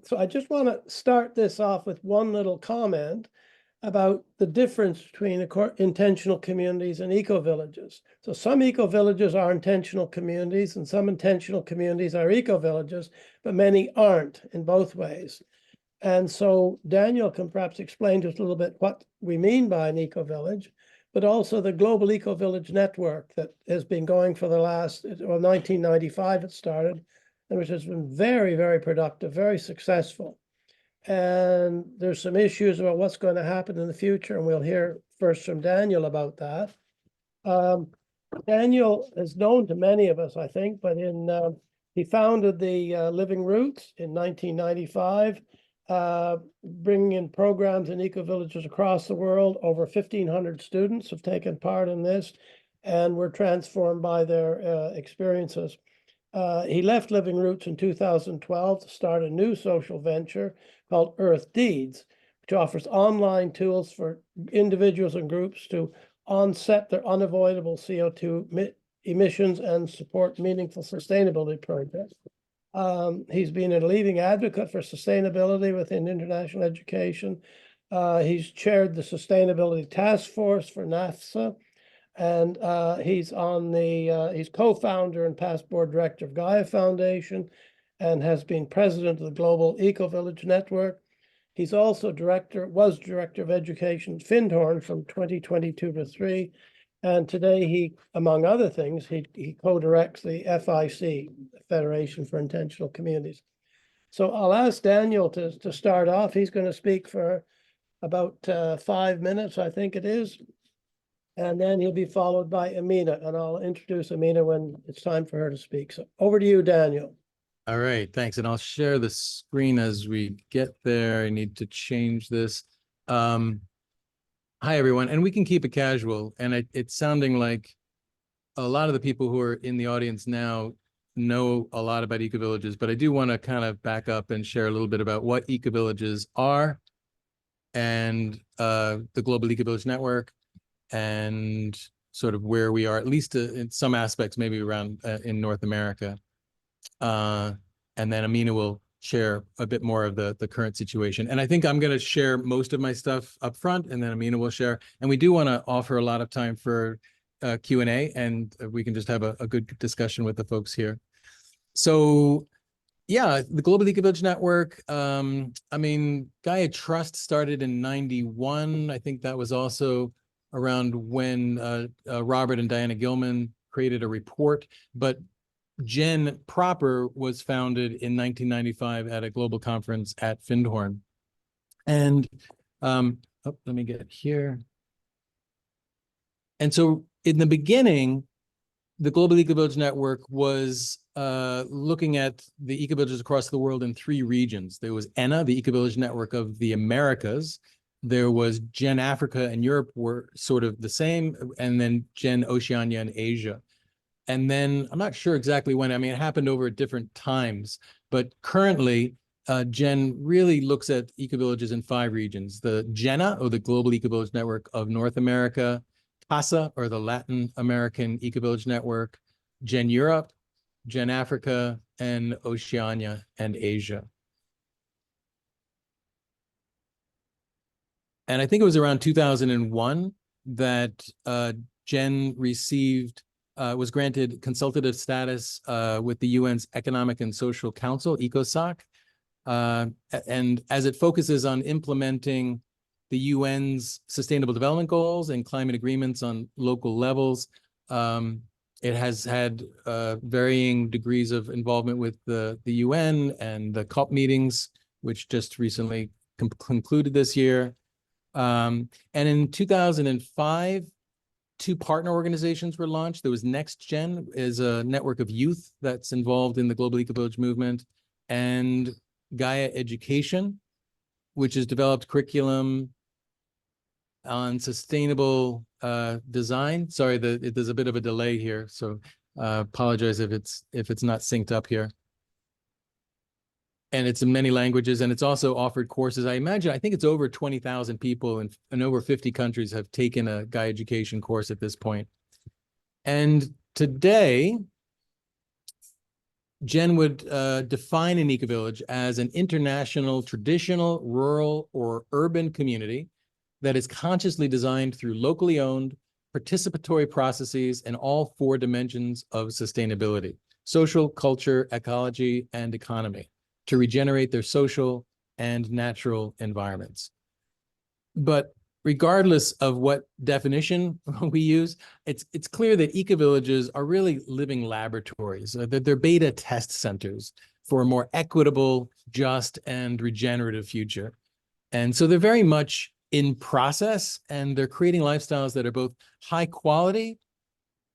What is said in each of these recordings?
So I just want to start this off with one little comment about the difference between intentional communities and eco-villages. So some eco-villages are intentional communities and some intentional communities are eco-villages, but many aren't in both ways. And so Daniel can perhaps explain to us a little bit what we mean by an eco-village, but also the Global Eco-Village Network that has been going for the last, well, 1995 it started, and which has been very, very productive, very successful. And there's some issues about what's going to happen in the future, and we'll hear first from Daniel about that. Daniel is known to many of us, I think, but he founded the Living Roots in 1995, bringing in programs in eco-villages across the world. Over 1,500 students have taken part in this and were transformed by their experiences. He left Living Roots in 2012 to start a new social venture called Earth Deeds, which offers online tools for individuals and groups to onset their unavoidable CO2 emissions and support meaningful sustainability projects. He's been a leading advocate for sustainability within international education. He's chaired the Sustainability Task Force for NAFSA, and he's co-founder and past board director of Gaia Foundation and has been president of the Global Eco-Village Network. He's also was director of education at Findhorn from 2022 to 3. And today he, among other things, he co-directs the FIC, Federation for Intentional Communities. So I'll ask Daniel to start off. He's going to speak for about 5 minutes, I think it is. And then he'll be followed by Amina, and I'll introduce Amina when it's time for her to speak. So over to you, Daniel. All right, thanks. And I'll share the screen as we get there. I need to change this. Hi, everyone. And we can keep it casual. And it's sounding like a lot of the people who are in the audience now know a lot about eco-villages, but I do want to kind of back up and share a little bit about what eco-villages are and the Global Eco-Village Network, and sort of where we are, at least in some aspects, maybe around in North America. And then Amina will share a bit more of the current situation. And I think I'm going to share most of my stuff up front, and then Amina will share. And we do want to offer a lot of time for Q&A, and we can just have a good discussion with the folks here. So yeah, the Global Eco-Village Network, I mean, Gaia Trust started in '91. I think that was also around when Robert and Diana Gilman created a report, but GEN proper was founded in 1995 at a global conference at Findhorn. And let me get here. And so in the beginning, the Global Eco-Village Network was looking at the eco-villages across the world in 3 regions. There was ENA, the Eco-Village Network of the Americas. There was GEN Africa and Europe were sort of the same, and then GEN Oceania and Asia. And then I'm not sure exactly when, I mean, it happened over at different times, but currently GEN really looks at eco-villages in 5 regions: the GENA, or the Global Eco-Village Network of North America, CASA, or the Latin American Eco-Village Network, GEN Europe, GEN Africa, and Oceania and Asia. And I think it was around 2001 that GEN was granted consultative status with the UN's Economic and Social Council, ECOSOC. And as it focuses on implementing the UN's Sustainable Development Goals and climate agreements on local levels, it has had varying degrees of involvement with the UN and the COP meetings, which just recently concluded this year. And in 2005, 2 partner organizations were launched. There was NextGen, is a network of youth that's involved in the Global Eco-Village movement, and Gaia Education, which has developed curriculum on sustainable design. Sorry, there's a bit of a delay here, so apologize if it's not synced up here. And it's in many languages, and it's also offered courses. I think it's over 20,000 people in over 50 countries have taken a Gaia Education course at this point. And today, Jen would define an eco-village as an international, traditional, rural, or urban community that is consciously designed through locally owned, participatory processes in all four dimensions of sustainability: social, culture, ecology, and economy, to regenerate their social and natural environments. But regardless of what definition we use, it's clear that ecovillages are really living laboratories. They're beta test centers for a more equitable, just, and regenerative future. And so they're very much in process, and they're creating lifestyles that are both high quality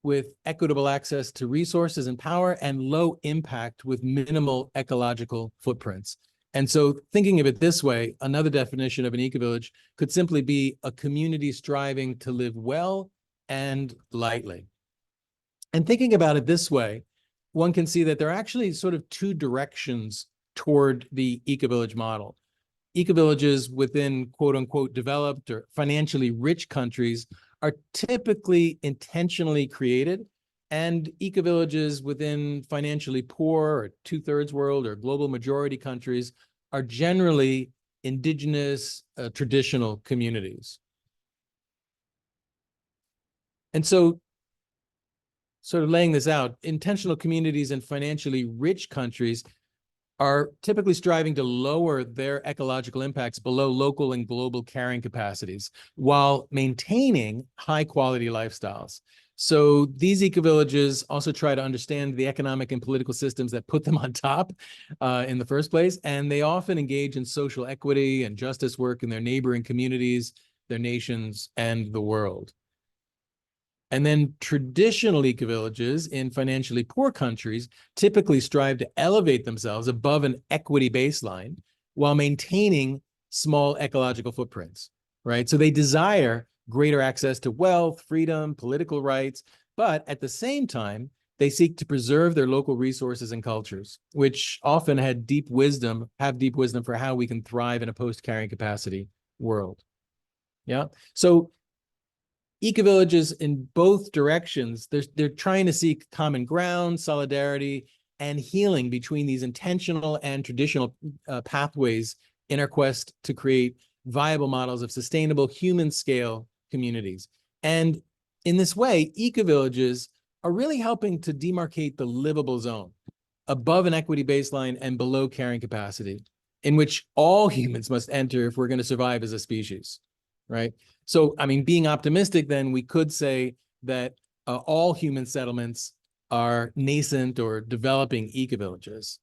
with equitable access to resources and power, and low impact with minimal ecological footprints. And so thinking of it this way, another definition of an eco-village could simply be a community striving to live well and lightly. And thinking about it this way, one can see that there are actually sort of two directions toward the eco-village model. Eco-villages within quote unquote developed or financially rich countries are typically intentionally created, and eco-villages within financially poor or two-thirds world or global majority countries are generally indigenous, traditional communities. And so, sort of laying this out, intentional communities in financially rich countries are typically striving to lower their ecological impacts below local and global carrying capacities while maintaining high quality lifestyles. So these eco-villages also try to understand the economic and political systems that put them on top in the first place. And they often engage in social equity and justice work in their neighboring communities, their nations, and the world. And then traditional eco-villages in financially poor countries typically strive to elevate themselves above an equity baseline while maintaining small ecological footprints, right? So they desire greater access to wealth, freedom, political rights, but at the same time, they seek to preserve their local resources and cultures, which often have deep wisdom for how we can thrive in a post-carrying capacity world. Yeah. So eco-villages in both directions, they're trying to seek common ground, solidarity, and healing between these intentional and traditional pathways in our quest to create viable models of sustainable human-scale communities. And in this way, eco-villages are really helping to demarcate the livable zone above an equity baseline and below carrying capacity, in which all humans must enter if we're going to survive as a species, right? So, I mean, being optimistic, then we could say that all human settlements are nascent or developing eco-villages.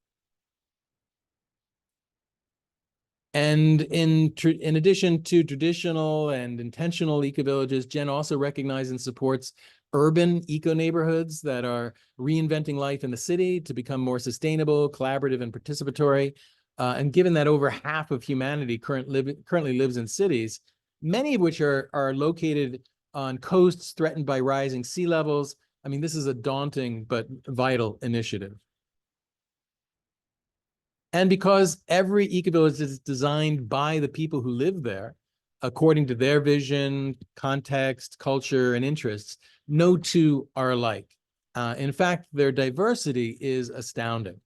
And in addition to traditional and intentional eco-villages, Jen also recognizes and supports urban eco-neighborhoods that are reinventing life in the city to become more sustainable, collaborative, and participatory. And given that over half of humanity currently lives in cities, many of which are located on coasts threatened by rising sea levels, I mean, this is a daunting but vital initiative. And because every eco-village is designed by the people who live there, according to their vision, context, culture, and interests, no two are alike. In fact, their diversity is astounding.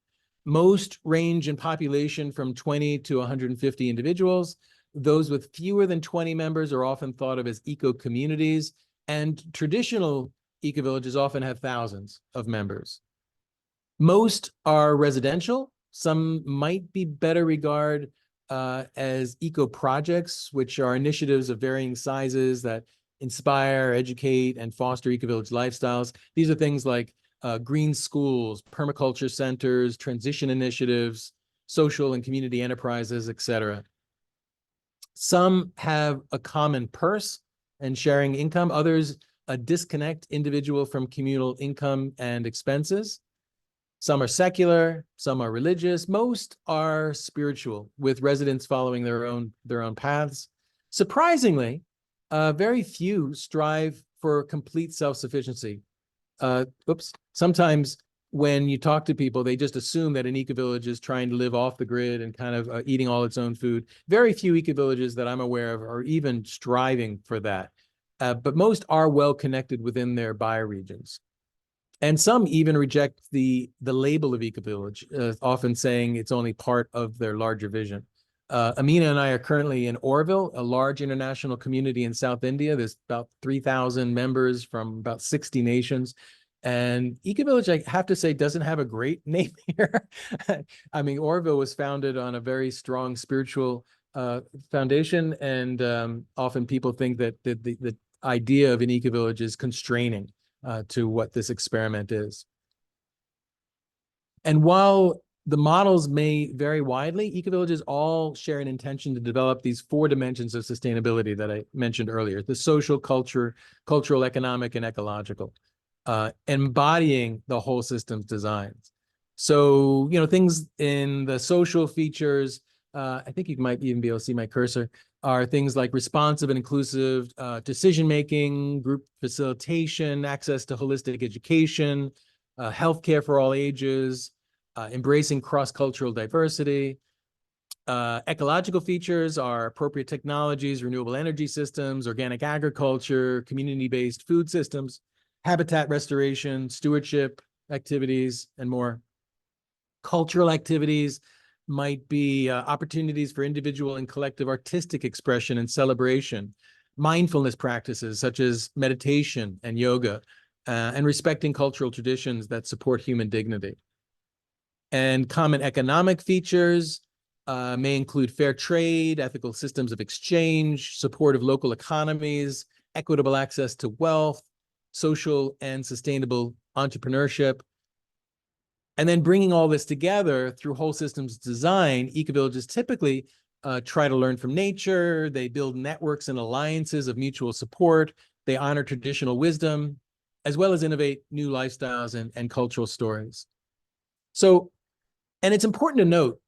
Most range in population from 20 to 150 individuals. Those with fewer than 20 members are often thought of as eco-communities, and traditional eco-villages often have thousands of members. Most are residential. Some might be better regarded as eco-projects, which are initiatives of varying sizes that inspire, educate, and foster eco-village lifestyles. These are things like green schools, permaculture centers, transition initiatives, social and community enterprises, etc. Some have a common purse and sharing income. Others disconnect individual from communal income and expenses. Some are secular, some are religious, most are spiritual, with residents following their own paths. Surprisingly, very few strive for complete self-sufficiency. Sometimes when you talk to people, they just assume that an eco-village is trying to live off the grid and kind of eating all its own food. Very few eco-villages that I'm aware of are even striving for that. But most are well connected within their bioregions. And some even reject the label of ecovillage, often saying it's only part of their larger vision. Amina and I are currently in Orville, a large international community in South India. There's about 3,000 members from about 60 nations. And ecovillage, I have to say, doesn't have a great name here. I mean, Orville was founded on a very strong spiritual foundation. And often people think that the idea of an ecovillage is constraining to what this experiment is. And while the models may vary widely, ecovillages all share an intention to develop these 4 dimensions of sustainability that I mentioned earlier: the social, cultural, economic, and ecological, embodying the whole system's designs. So, things in the social features, I think you might even be able to see my cursor, are things like responsive and inclusive decision-making, group facilitation, access to holistic education, healthcare for all ages, embracing cross-cultural diversity. Ecological features are appropriate technologies, renewable energy systems, organic agriculture, community-based food systems, habitat restoration, stewardship activities, and more. Cultural activities might be opportunities for individual and collective artistic expression and celebration, mindfulness practices such as meditation and yoga, and respecting cultural traditions that support human dignity. And common economic features may include fair trade, ethical systems of exchange, support of local economies, equitable access to wealth, social and sustainable entrepreneurship. And then bringing all this together through whole systems design, ecovillages typically try to learn from nature. They build networks and alliances of mutual support. They honor traditional wisdom, as well as innovate new lifestyles and cultural stories. So, and it's important to note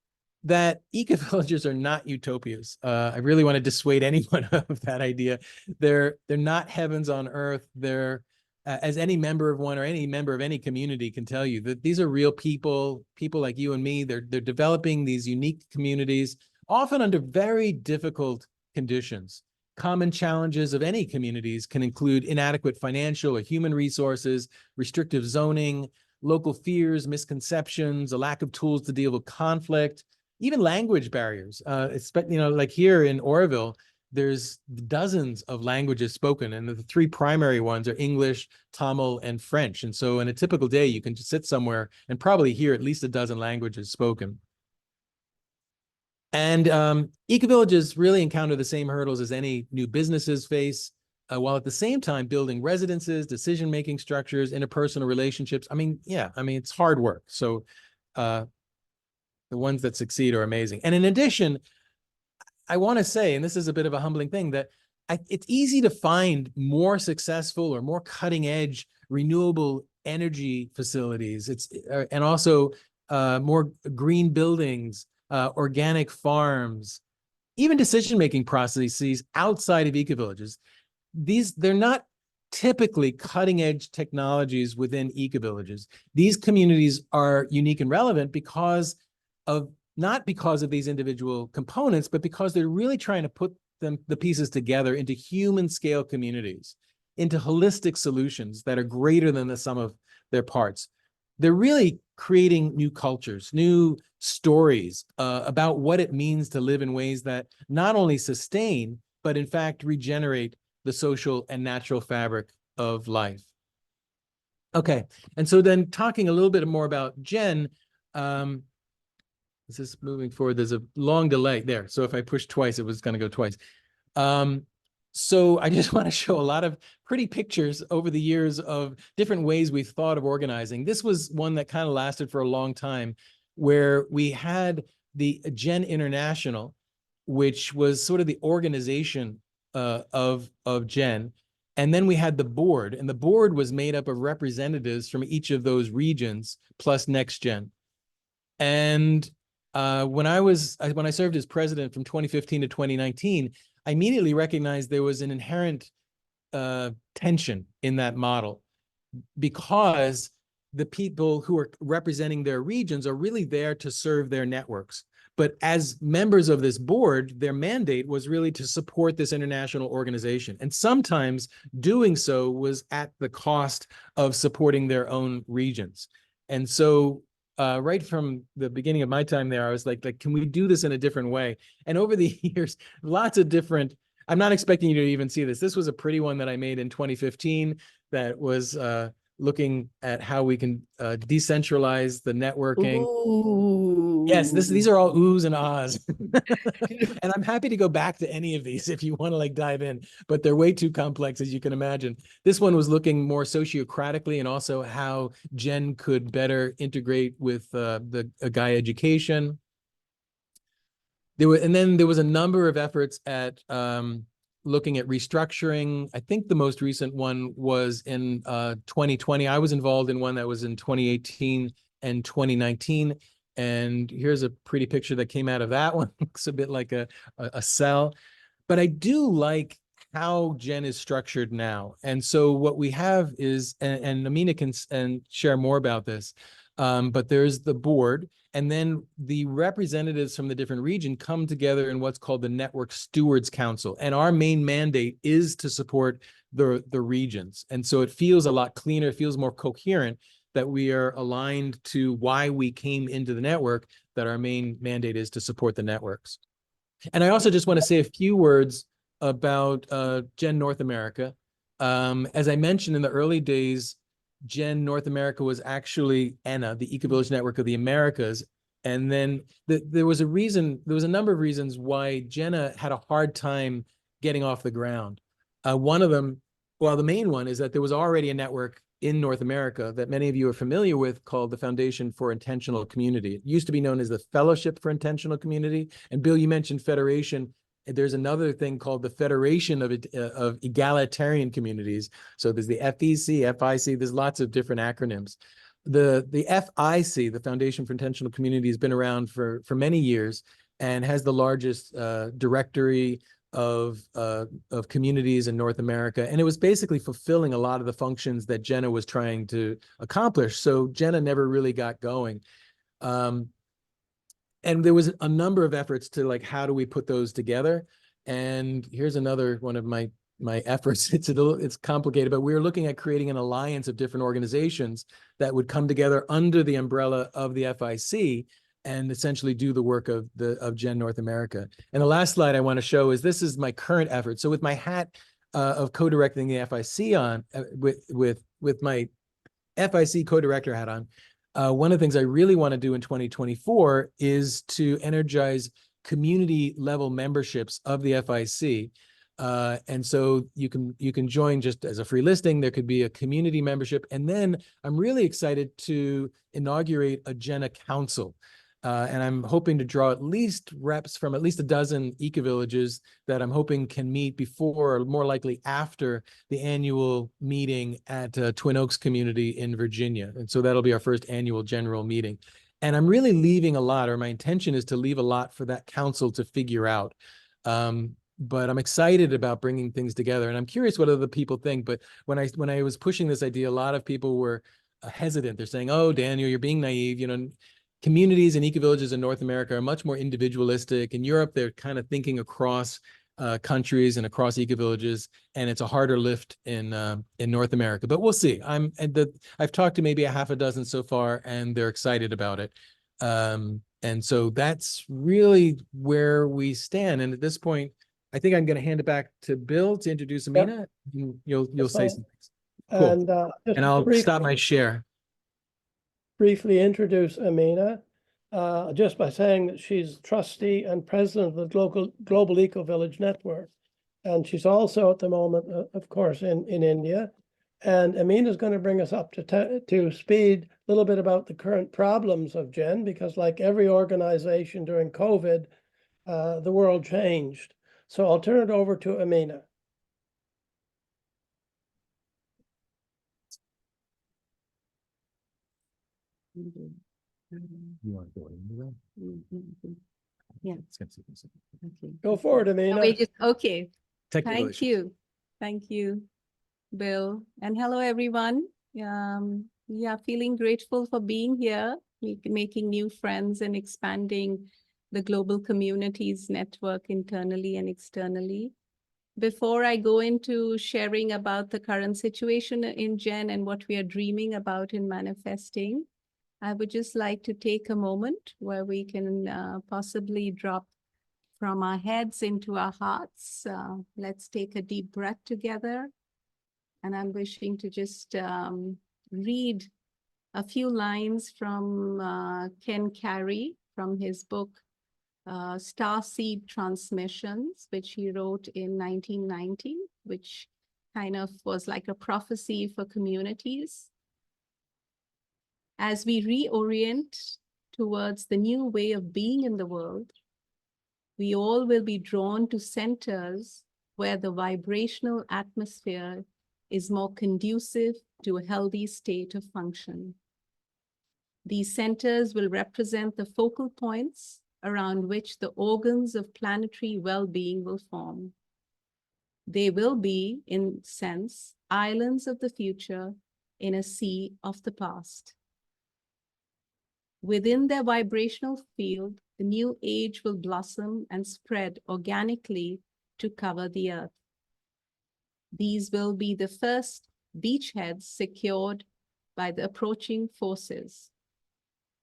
that ecovillages are not utopias. I really want to dissuade anyone of that idea. They're not heavens on earth. They're as any member of one or any member of any community can tell you, that these are real people like you and me. They're developing these unique communities, often under very difficult conditions. Common challenges of any communities can include inadequate financial or human resources, restrictive zoning, local fears, misconceptions, a lack of tools to deal with conflict, even language barriers. Like here in Orville, there's dozens of languages spoken, and the 3 primary ones are English, Tamil, and French. And so in a typical day, you can just sit somewhere and probably hear at least a dozen languages spoken. And ecovillages really encounter the same hurdles as any new businesses face, while at the same time building residences, decision-making structures, interpersonal relationships. It's hard work. So the ones that succeed are amazing. And in addition, I want to say, and this is a bit of a humbling thing, that it's easy to find more successful or more cutting-edge renewable energy facilities. And also more green buildings, organic farms, even decision-making processes outside of ecovillages. They're not typically cutting-edge technologies within ecovillages. These communities are unique and relevant not because of these individual components, but because they're really trying to put the pieces together into human scale communities, into holistic solutions that are greater than the sum of their parts. They're really creating new cultures, new stories about what it means to live in ways that not only sustain, but in fact regenerate the social and natural fabric of life. Okay, and so then talking a little bit more about Jen, this is moving forward. There's a long delay there. So if I push twice, it was going to go twice. So I just want to show a lot of pretty pictures over the years of different ways we've thought of organizing. This was one that kind of lasted for a long time, where we had the Gen International, which was sort of the organization of Gen. And then we had the board, and the board was made up of representatives from each of those regions plus Next Gen. And when I served as president from 2015 to 2019, I immediately recognized there was an inherent tension in that model, because the people who are representing their regions are really there to serve their networks. But as members of this board, their mandate was really to support this international organization. And sometimes doing so was at the cost of supporting their own regions. And so right from the beginning of my time there, I was like, can we do this in a different way? And over the years, lots of different, I'm not expecting you to even see this. This was a pretty one that I made in 2015 that was looking at how we can decentralize the networking. Ooh. Yes, these are all oohs and ahs. And I'm happy to go back to any of these if you want to like dive in, but they're way too complex, as you can imagine. This one was looking more sociocratically and also how Gen could better integrate with the Gaia education. And then there was a number of efforts at looking at restructuring. I think the most recent one was in 2020. I was involved in one that was in 2018 and 2019. And here's a pretty picture that came out of that one. Looks a bit like a cell. But I do like how Gen is structured now. And so what we have is, and Amina can share more about this, but there's the board, and then the representatives from the different region come together in what's called the Network Stewards Council. And our main mandate is to support the regions. And so it feels a lot cleaner, it feels more coherent that we are aligned to why we came into the network, that our main mandate is to support the networks. And I also just want to say a few words about Gen North America. As I mentioned in the early days, Gen North America was actually ENA, the Eco-Village Network of the Americas. And then there was a number of reasons why Jenna had a hard time getting off the ground. One of them, well, the main one is that there was already a network in North America that many of you are familiar with called the Foundation for Intentional Community. It used to be known as the Fellowship for Intentional Community. And Bill, you mentioned federation. There's another thing called the Federation of Egalitarian Communities. So there's the FEC, FIC, there's lots of different acronyms. The FIC, the Foundation for Intentional Community, has been around for many years and has the largest directory of communities in North America. And it was basically fulfilling a lot of the functions that Jenna was trying to accomplish. So Jenna never really got going. And there was a number of efforts to like, how do we put those together? And here's another one of my efforts. It's complicated, but we were looking at creating an alliance of different organizations that would come together under the umbrella of the FIC and essentially do the work of Gen North America. And the last slide I want to show is, this is my current effort. So with my hat of co-directing the FIC on, with my FIC co-director hat on, one of the things I really want to do in 2024 is to energize community level memberships of the FIC. And so you can join just as a free listing. There could be a community membership. And then I'm really excited to inaugurate a Jenna Council. And I'm hoping to draw at least reps from at least a dozen eco-villages that I'm hoping can meet before, or more likely after, the annual meeting at Twin Oaks Community in Virginia. And so that'll be our first annual general meeting. And I'm really leaving a lot, or my intention is to leave a lot for that council to figure out. But I'm excited about bringing things together. And I'm curious what other people think. But when I was pushing this idea, a lot of people were hesitant. They're saying, oh, Daniel, you're being naive. You know, communities and eco-villages in North America are much more individualistic. In Europe, they're kind of thinking across countries and across eco-villages, and it's a harder lift in North America. But we'll see. I've talked to maybe a half a dozen so far, and they're excited about it. And so that's really where we stand. And at this point, I think I'm going to hand it back to Bill to introduce Amina. Yep. You'll say some things. Cool. And I'll stop my share. Briefly introduce Amina, just by saying that she's trustee and president of the Global Eco-Village Network. And she's also at the moment, of course, in India. And Amina is going to bring us up to speed a little bit about the current problems of Gen, because like every organization during COVID, the world changed. So I'll turn it over to Amina. You want to go into that? Yeah. Okay. Go forward, Amina. Okay. Technical Thank issues. you. Thank you, Bill. And hello, everyone. Yeah, feeling grateful for being here, making new friends and expanding the global communities network internally and externally. Before I go into sharing about the current situation in Gen and what we are dreaming about in manifesting, I would just like to take a moment where we can possibly drop from our heads into our hearts. Let's take a deep breath together. And I'm wishing to just read a few lines from Ken Carey from his book, Starseed Transmissions, which he wrote in 1990, which kind of was like a prophecy for communities. As we reorient towards the new way of being in the world, we all will be drawn to centers where the vibrational atmosphere is more conducive to a healthy state of function. These centers will represent the focal points around which the organs of planetary well-being will form. They will be, in sense, islands of the future in a sea of the past. Within their vibrational field, the new age will blossom and spread organically to cover the earth. These will be the first beachheads secured by the approaching forces,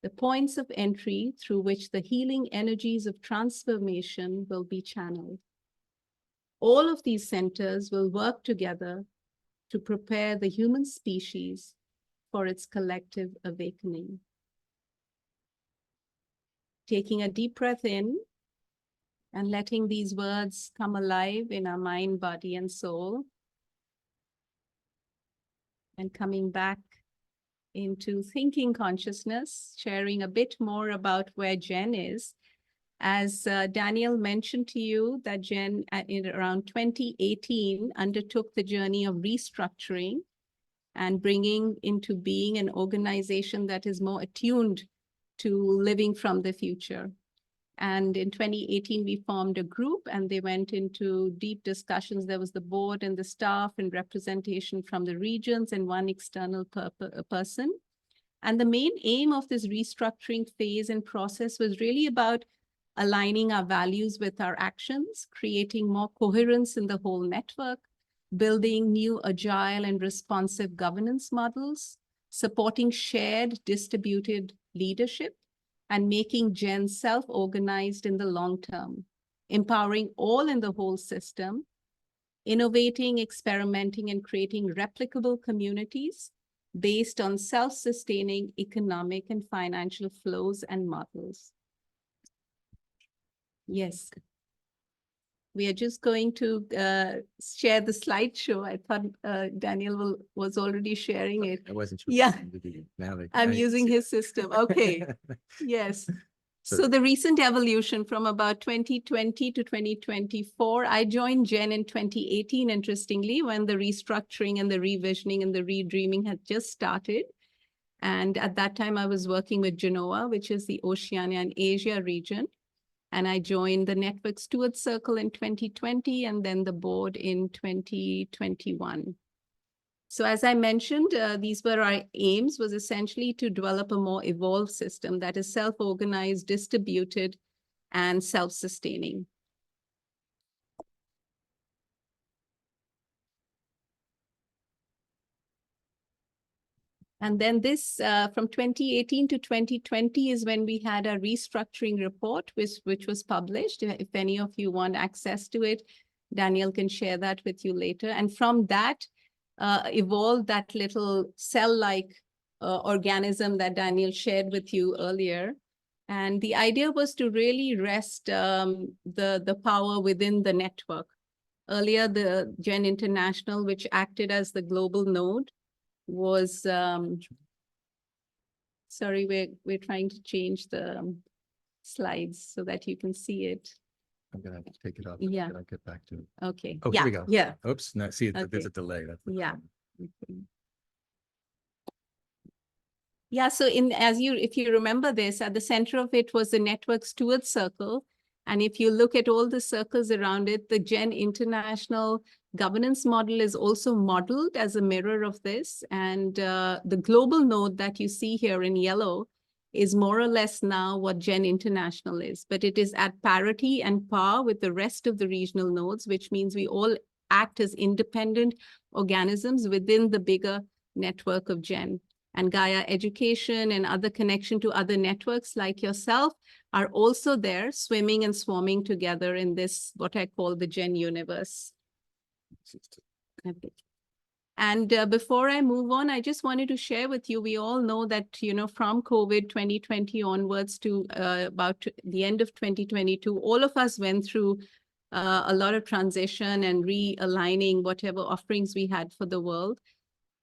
the points of entry through which the healing energies of transformation will be channeled. All of these centers will work together to prepare the human species for its collective awakening. Taking a deep breath in and letting these words come alive in our mind, body, and soul. And coming back into thinking consciousness, sharing a bit more about where Gen is. As Daniel mentioned to you, that Gen in around 2018 undertook the journey of restructuring and bringing into being an organization that is more attuned to living from the future. And in 2018, we formed a group and they went into deep discussions. There was the board and the staff and representation from the regions and one external person. And the main aim of this restructuring phase and process was really about aligning our values with our actions, creating more coherence in the whole network, building new agile and responsive governance models, supporting shared distributed leadership, and making Gen self-organized in the long term, empowering all in the whole system, innovating, experimenting, and creating replicable communities based on self-sustaining economic and financial flows and models. Yes. We are just going to share the slideshow. I thought Daniel was already sharing it. I wasn't sure. Yeah. Now I'm using his system. Okay. Yes. So the recent evolution from about 2020 to 2024, I joined Gen in 2018, interestingly, when the restructuring and the revisioning and the redreaming had just started. And at that time, I was working with Genoa, which is the Oceania and Asia region. And I joined the Network Steward Circle in 2020 and then the board in 2021. So as I mentioned, these were our aims, was essentially to develop a more evolved system that is self-organized, distributed, and self-sustaining. And then this, from 2018 to 2020 is when we had a restructuring report, which was published. If any of you want access to it, Daniel can share that with you later. And from that, evolved that little cell-like organism that Daniel shared with you earlier. And the idea was to really rest the power within the network. Earlier, the Gen International, which acted as the global node, was, sorry, we're trying to change the slides so that you can see it. I'm gonna have to take it off. Yeah. I'll get back to it. Okay. Oh, yeah. here we go. Yeah. Oops, no, see, there's Okay. a delay. That's the Yeah. problem. Okay. Yeah, so if you remember this, at the center of it was the Network Steward Circle. And if you look at all the circles around it, the Gen International governance model is also modeled as a mirror of this. And the global node that you see here in yellow is more or less now what Gen International is, but it is at parity and par with the rest of the regional nodes, which means we all act as independent organisms within the bigger network of Gen. And Gaia Education and other connection to other networks like yourself are also there, swimming and swarming together in this, what I call the Gen universe. Okay. And before I move on, I just wanted to share with you, we all know that, from COVID 2020 onwards to about the end of 2022, all of us went through a lot of transition and realigning whatever offerings we had for the world.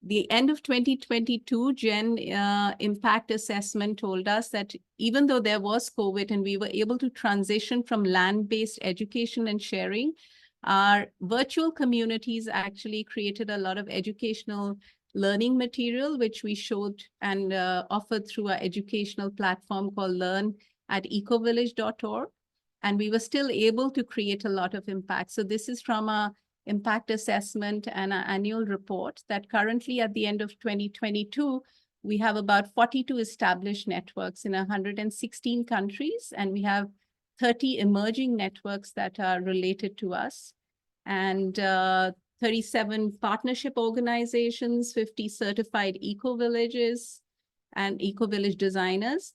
The end of 2022, Gen Impact Assessment told us that even though there was COVID and we were able to transition from land-based education and sharing, our virtual communities actually created a lot of educational learning material, which we showed and offered through our educational platform called learn@ecovillage.org. And we were still able to create a lot of impact. So this is from our impact assessment and our annual report that currently at the end of 2022, we have about 42 established networks in 116 countries, and we have 30 emerging networks that are related to us, and 37 partnership organizations, 50 certified eco-villages and eco-village designers.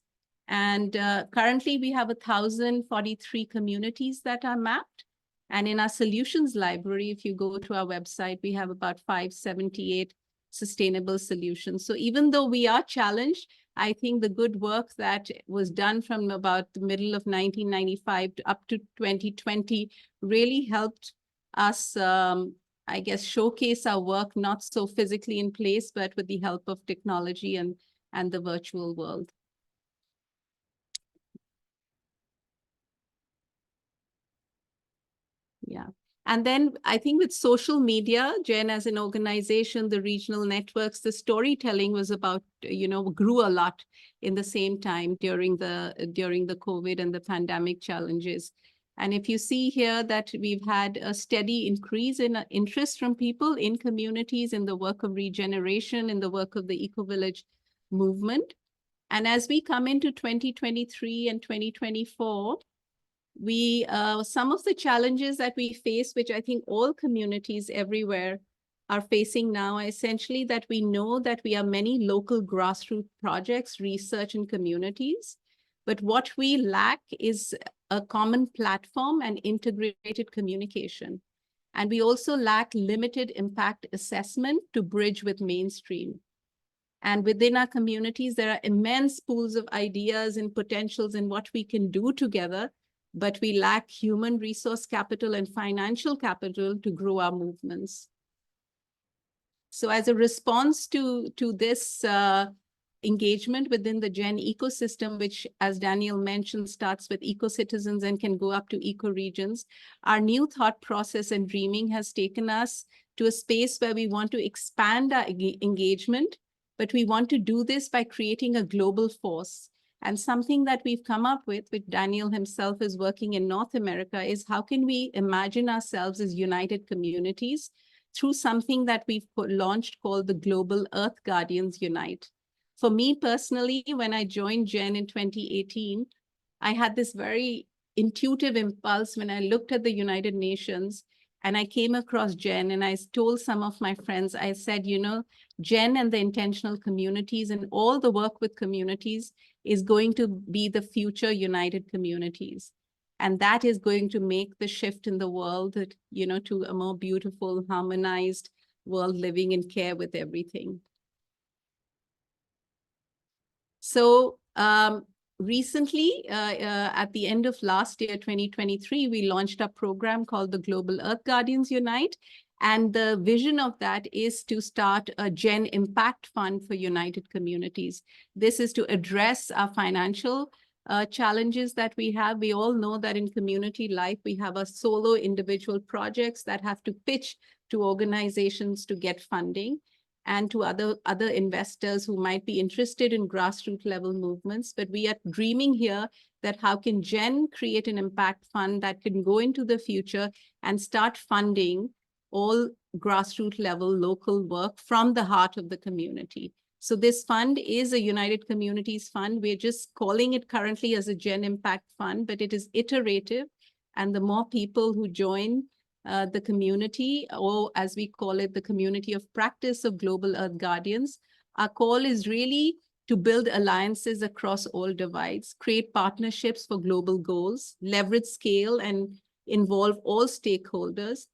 And currently we have 1,043 communities that are mapped. And in our solutions library, if you go to our website, we have about 578 sustainable solutions. So even though we are challenged, I think the good work that was done from about the middle of 1995 to up to 2020 really helped us, I guess, showcase our work, not so physically in place, but with the help of technology and the virtual world. Yeah. And then I think with social media, Gen as an organization, the regional networks, the storytelling was about, grew a lot in the same time during the COVID and the pandemic challenges. And if you see here that we've had a steady increase in interest from people in communities, in the work of regeneration, in the work of the eco-village movement. And as we come into 2023 and 2024, we some of the challenges that we face, which I think all communities everywhere are facing now, are essentially that we know that we have many local grassroots projects, research, and communities. But what we lack is a common platform and integrated communication. And we also lack limited impact assessment to bridge with mainstream. And within our communities, there are immense pools of ideas and potentials in what we can do together, but we lack human resource capital and financial capital to grow our movements. So as a response to this engagement within the Gen ecosystem, which, as Daniel mentioned, starts with eco-citizens and can go up to eco-regions, our new thought process and dreaming has taken us to a space where we want to expand our engagement, but we want to do this by creating a global force. And something that we've come up with, which Daniel himself is working in North America, is how can we imagine ourselves as united communities through something that we've launched called the Global Earth Guardians Unite. For me personally, when I joined Gen in 2018, I had this very intuitive impulse when I looked at the United Nations and I came across Gen, and I told some of my friends, I said, Gen and the intentional communities and all the work with communities is going to be the future united communities. And that is going to make the shift in the world, to a more beautiful, harmonized world living in care with everything. So recently, at the end of last year, 2023, we launched a program called the Global Earth Guardians Unite. And the vision of that is to start a Gen Impact Fund for United Communities. This is to address our financial challenges that we have. We all know that in community life, we have a solo individual projects that have to pitch to organizations to get funding, and to other investors who might be interested in grassroots level movements. But we are dreaming here that how can Gen create an impact fund that can go into the future and start funding all grassroots level local work from the heart of the community. So this fund is a United Communities Fund. We're just calling it currently as a Gen Impact Fund, but it is iterative. And the more people who join the community, or as we call it, the community of practice of Global Earth Guardians, our call is really to build alliances across all divides, create partnerships for global goals, leverage scale and involve all stakeholders,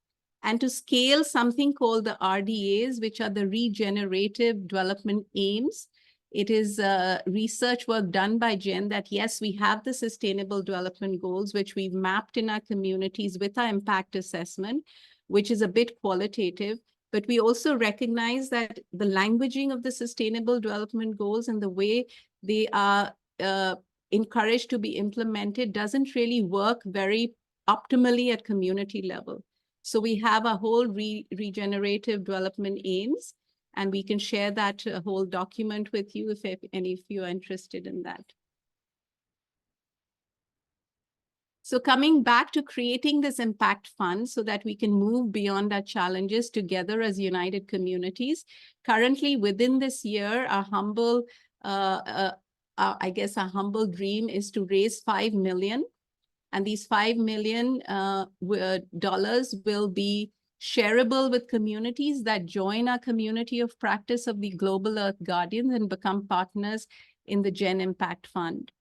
and to scale something called the RDAs, which are the Regenerative Development Aims. It is research work done by Jen that, yes, we have the Sustainable Development Goals, which we've mapped in our communities with our impact assessment, which is a bit qualitative. But we also recognize that the languaging of the Sustainable Development Goals and the way they are encouraged to be implemented doesn't really work very optimally at community level. So we have a whole regenerative development aims, and we can share that whole document with you if any of you are interested in that. So coming back to creating this impact fund so that we can move beyond our challenges together as united communities. Currently within this year, our humble, I guess our humble dream is to raise 5 million. And these $5 million dollars will be shareable with communities that join our community of practice of the Global Earth Guardians and become partners in the Gen Impact Fund.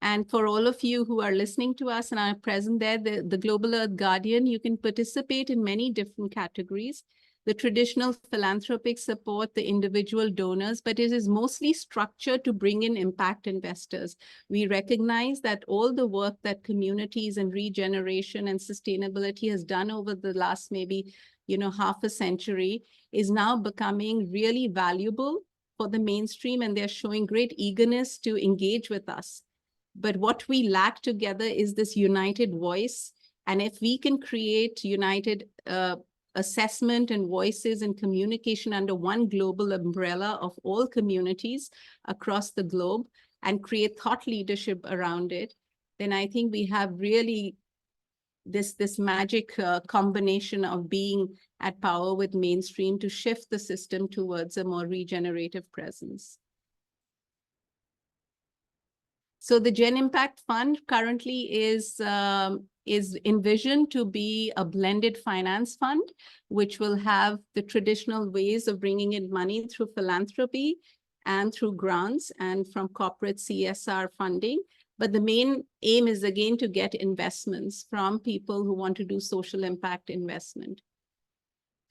And for all of you who are listening to us and are present there, the Global Earth Guardian, you can participate in many different categories. The traditional philanthropic support, the individual donors, but it is mostly structured to bring in impact investors. We recognize that all the work that communities and regeneration and sustainability has done over the last maybe, half a century is now becoming really valuable for the mainstream, and they're showing great eagerness to engage with us. But what we lack together is this united voice. And if we can create united assessment and voices and communication under one global umbrella of all communities across the globe and create thought leadership around it, then I think we have really this magic combination of being at power with mainstream to shift the system towards a more regenerative presence. So the Gen Impact Fund currently is envisioned to be a blended finance fund, which will have the traditional ways of bringing in money through philanthropy and through grants and from corporate CSR funding. But the main aim is, again, to get investments from people who want to do social impact investment.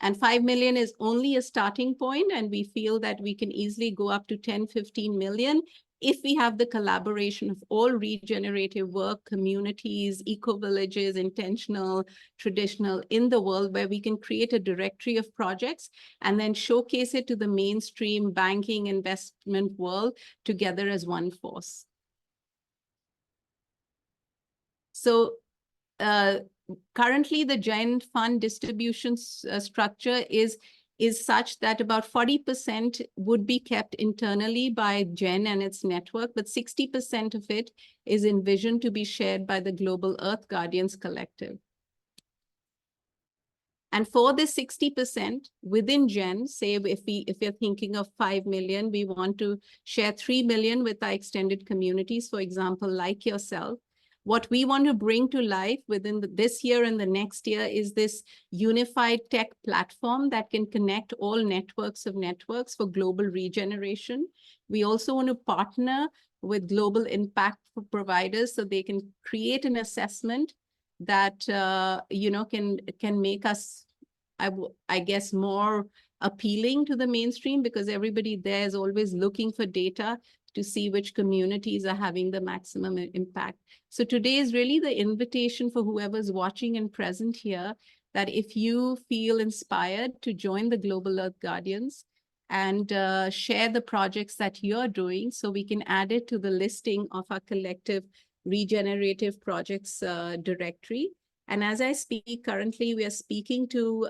And 5 million is only a starting point, and we feel that we can easily go up to 10, 15 million if we have the collaboration of all regenerative work, communities, eco-villages, intentional, traditional in the world, where we can create a directory of projects and then showcase it to the mainstream banking investment world together as one force. So currently the Gen Fund distribution structure is such that about 40% would be kept internally by Gen and its network, but 60% of it is envisioned to be shared by the Global Earth Guardians Collective. And for this 60% within Gen, say if you're thinking of 5 million, we want to share 3 million with our extended communities, for example, like yourself. What we want to bring to life within this year and the next year is this unified tech platform that can connect all networks of networks for global regeneration. We also want to partner with global impact providers so they can create an assessment that can make us, I guess, more appealing to the mainstream, because everybody there is always looking for data to see which communities are having the maximum impact. So today is really the invitation for whoever's watching and present here, that if you feel inspired to join the Global Earth Guardians and share the projects that you're doing, so we can add it to the listing of our collective regenerative projects directory. And as I speak, currently we are speaking to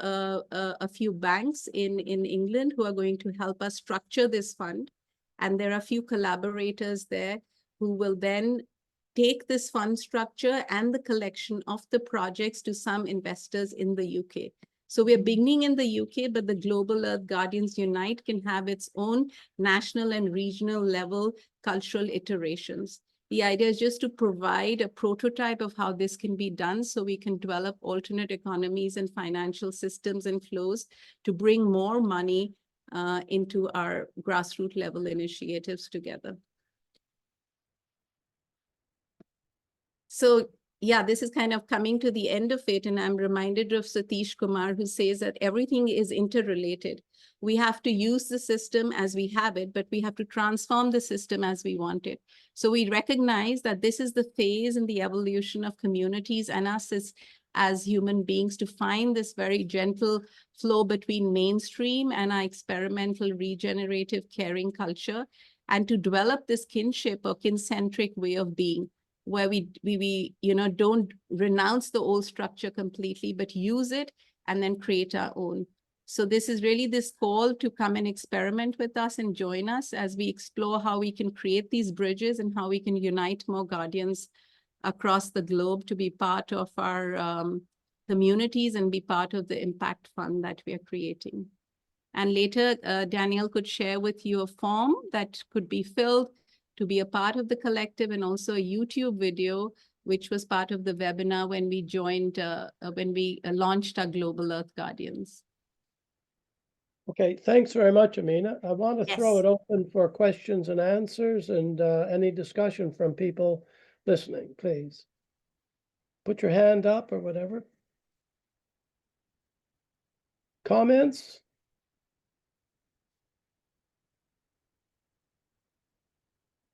a few banks in England who are going to help us structure this fund. And there are a few collaborators there who will then take this fund structure and the collection of the projects to some investors in the UK. So we're beginning in the UK, but the Global Earth Guardians Unite can have its own national and regional level cultural iterations. The idea is just to provide a prototype of how this can be done so we can develop alternate economies and financial systems and flows to bring more money into our grassroots level initiatives together. So yeah, this is kind of coming to the end of it. And I'm reminded of Satish Kumar, who says that everything is interrelated. We have to use the system as we have it, but we have to transform the system as we want it. So we recognize that this is the phase in the evolution of communities and us as human beings to find this very gentle flow between mainstream and our experimental, regenerative, caring culture, and to develop this kinship or kin-centric way of being, where we don't renounce the old structure completely, but use it and then create our own. So this is really this call to come and experiment with us and join us as we explore how we can create these bridges and how we can unite more guardians across the globe to be part of our communities and be part of the impact fund that we are creating. And later, Daniel could share with you a form that could be filled to be a part of the collective, and also a YouTube video, which was part of the webinar when we joined, when we launched our Global Earth Guardians. Okay, thanks very much, Amina. I want to throw Yes. it open for questions and answers and any discussion from people listening, please. Put your hand up or whatever. Comments?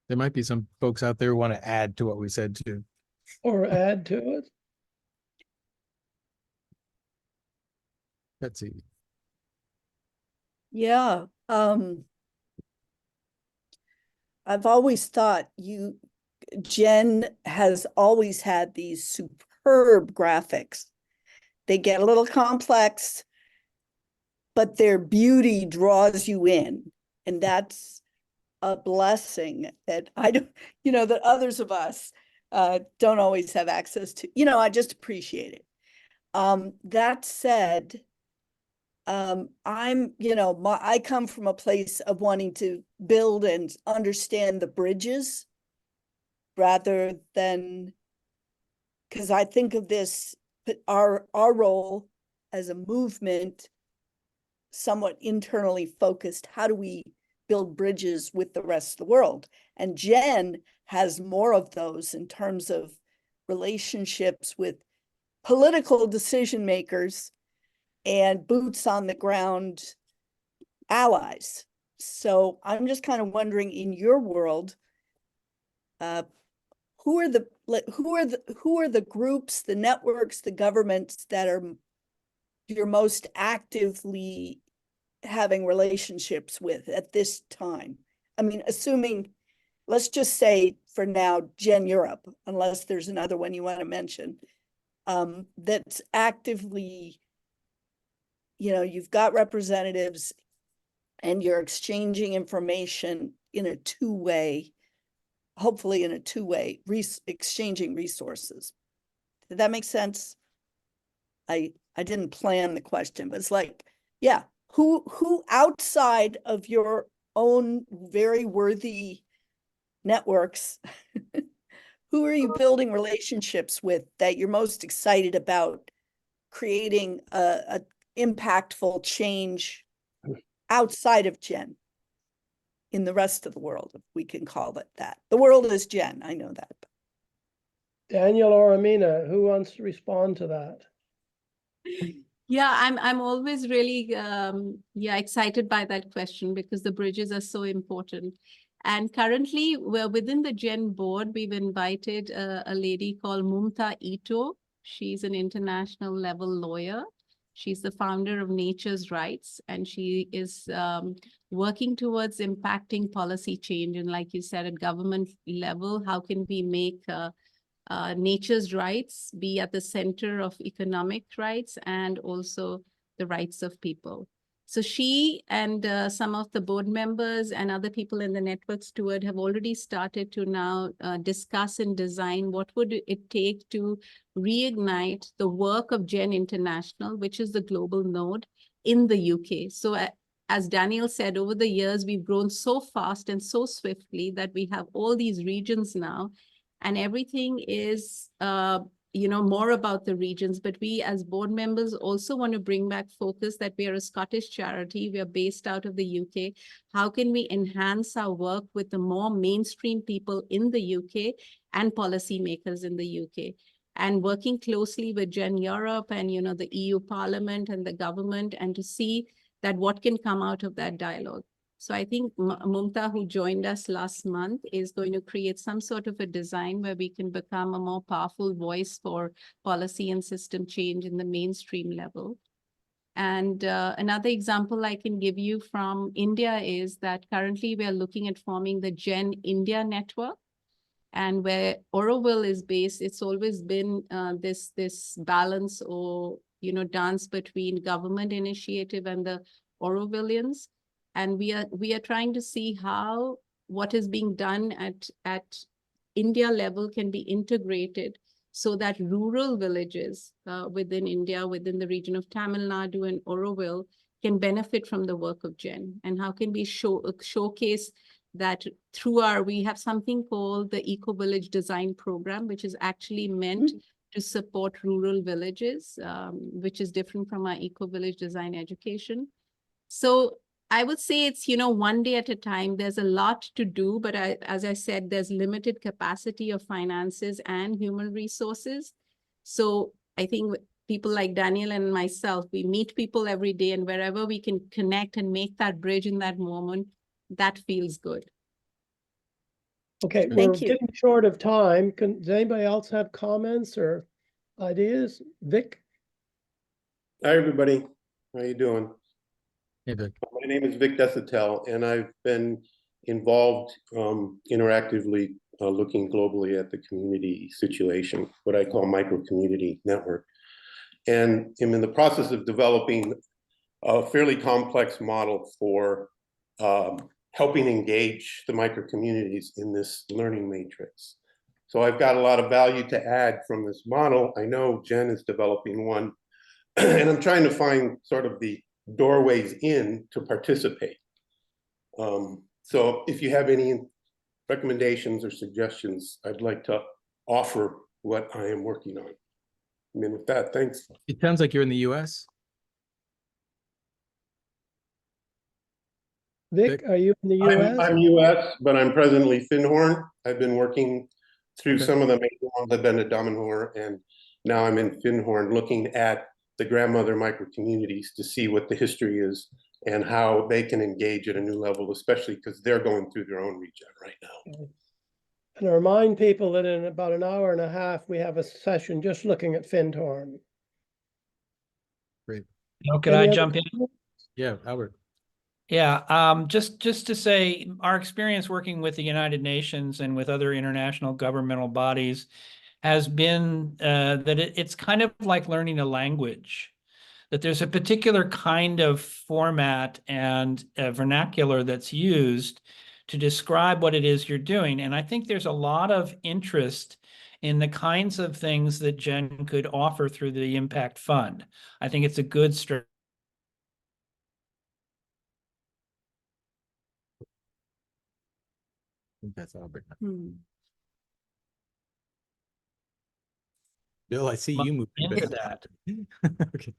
There might be some folks out there who want to add to what we said too. Or add to it? Betsy. Yeah, I've always thought Jen has always had these superb graphics. They get a little complex, but their beauty draws you in. And that's a blessing that I don't, that others of us don't always have access to. I just appreciate it. That said, I come from a place of wanting to build and understand the bridges rather than, because I think of this, our role as a movement, somewhat internally focused. How do we build bridges with the rest of the world? And Jen has more of those in terms of relationships with political decision makers and boots on the ground allies. So I'm just kind of wondering, in your world, who are the groups, the networks, the governments that you're most actively having relationships with at this time? I mean, assuming, let's just say for now, Gen Europe, unless there's another one you want to mention, that's actively, you've got representatives and you're exchanging information in a two-way, hopefully in a two-way, exchanging resources. Did that make sense? I didn't plan the question, but it's like, yeah, who outside of your own very worthy networks, who are you building relationships with that you're most excited about creating a impactful change outside of Jen in the rest of the world, if we can call it that? The world is Jen, I know that. Daniel or Amina, who wants to respond to that? Yeah, I'm always really excited by that question, because the bridges are so important. And currently, we're within the Gen board, we've invited a lady called Mumta Ito. She's an international level lawyer. She's the founder of Nature's Rights, and she is working towards impacting policy change. And like you said, at government level, how can we make nature's rights be at the center of economic rights and also the rights of people? So she and some of the board members and other people in the network steward have already started to now discuss and design what would it take to reignite the work of GEN International, which is the global node in the UK. So as Daniel said, over the years, we've grown so fast and so swiftly that we have all these regions now, and everything is more about the regions, but we as board members also want to bring back focus that we are a Scottish charity. We are based out of the UK. How can we enhance our work with the more mainstream people in the UK and policymakers in the UK? And working closely with GEN Europe and, the EU Parliament and the government, and to see that what can come out of that dialogue. So I think Mumta, who joined us last month, is going to create some sort of a design where we can become a more powerful voice for policy and system change in the mainstream level. And another example I can give you from India is that currently we are looking at forming the GEN India network. And where Auroville is based, it's always been this balance or, dance between government initiative and the Aurovillians. And we are trying to see how what is being done at India level can be integrated so that rural villages within India, within the region of Tamil Nadu and Auroville, can benefit from the work of GEN. And how can we showcase that through we have something called the Eco Village Design Program, which is actually meant to support rural villages, which is different from our Eco Village Design Education. So I would say it's, one day at a time. There's a lot to do, but as I said, there's limited capacity of finances and human resources. So I think people like Daniel and myself, we meet people every day, and wherever we can connect and make that bridge in that moment, that feels good. Okay, we're Thank you. getting short of time. Does anybody else have comments or ideas? Vic? Hi, everybody. How you doing? Hey, Vic. My name is Vic Desatel, and I've been involved interactively looking globally at the community situation, what I call micro-community network. And I'm in the process of developing a fairly complex model for helping engage the micro-communities in this learning matrix. So I've got a lot of value to add from this model. I know Jen is developing one, and I'm trying to find sort of the doorways in to participate. So if you have any recommendations or suggestions, I'd like to offer what I am working on. I mean, with that, thanks. It sounds like you're in the US. Vic, are you in the US? I'm US, but I'm presently Findhorn. I've been working through some of the major ones. I've been to Damanhur, and now I'm in Findhorn looking at the grandmother micro-communities to see what the history is and how they can engage at a new level, especially because they're going through their own regen right now. And I remind people that in about an hour and a half, we have a session just looking at Findhorn. Great. Can I jump in? Yeah, Albert. Yeah, just to say, our experience working with the United Nations and with other international governmental bodies has been that it's kind of like learning a language, that there's a particular kind of format and vernacular that's used to describe what it is you're doing. And I think there's a lot of interest in the kinds of things that Jen could offer through the Impact Fund. I think it's a good strategy. I think that's Albert. Hmm. Bill, I see you moving Into that. Okay.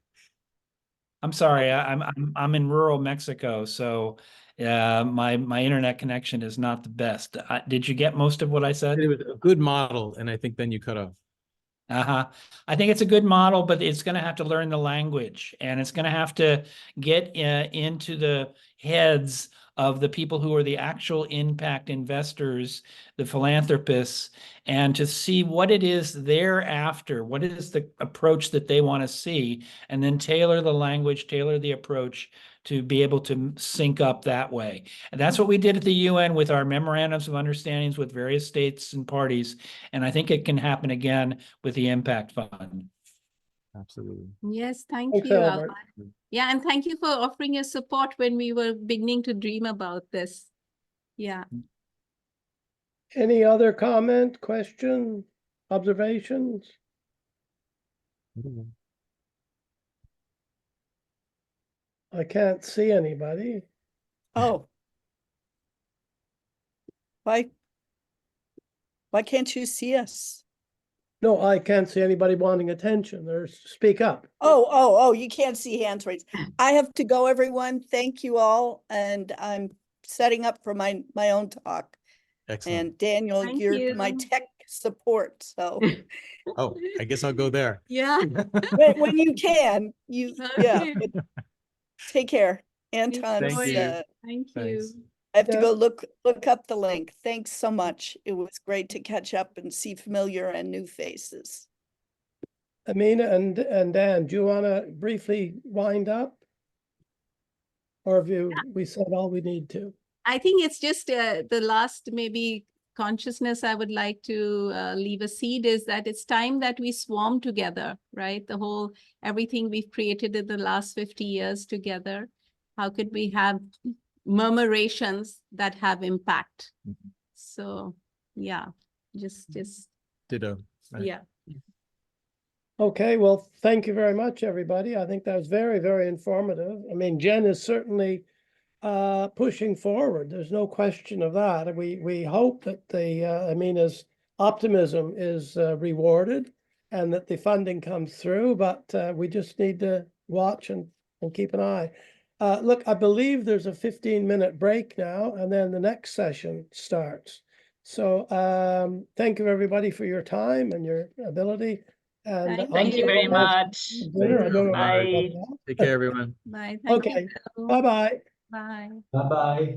I'm sorry, I'm in rural Mexico, so my internet connection is not the best. Did you get most of what I said? It was a good model, and I think then you cut off. I think it's a good model, but it's going to have to learn the language, and it's going to have to get into the heads of the people who are the actual impact investors, the philanthropists, and to see what it is they're after, what is the approach that they want to see, and then tailor the language, tailor the approach to be able to sync up that way. And that's what we did at the UN with our memorandums of understandings with various states and parties. And I think it can happen again with the Impact Fund. Absolutely. Yes, thank Thanks, you, Albert. Albert. Yeah, and thank you for offering your support when we were beginning to dream about this. Yeah. Any other comment, question, observations? I can't see anybody. Oh. Why can't you see us? No, I can't see anybody wanting attention or speak up. Oh, you can't see hands raised. I have to go, everyone. Thank you all. And I'm setting up for my own talk. Excellent. And Daniel, Thank you're my you. tech support, so Oh, I guess I'll go there. Yeah. when you can, yeah, Okay. but take care. Anton's, Thank you. Thank Thanks. you. I have to Yeah. go look up the link. Thanks so much. It was great to catch up and see familiar and new faces. Amina and Dan, do you want to briefly wind up? Or have we said all we need to? I think it's just the last maybe consciousness I would like to leave a seed is that it's time that we swarm together, right? Everything we've created in the last 50 years together. How could we have murmurations that have impact? Mhm. So yeah, just Ditto. Right. yeah. Okay, well, thank you very much, everybody. I think that was very, very informative. I mean, Jen is certainly pushing forward. There's no question of that. We hope that Amina's optimism is rewarded and that the funding comes through, but we just need to watch and keep an eye. Look, I believe there's a 15-minute break now, and then the next session starts. So thank you, everybody, for your time and your ability. And Thank you very much. Dinner. I don't know about Bye. everybody else. Take care, everyone. Bye. Thank Okay. you. Bye-bye. Bye. Bye-bye.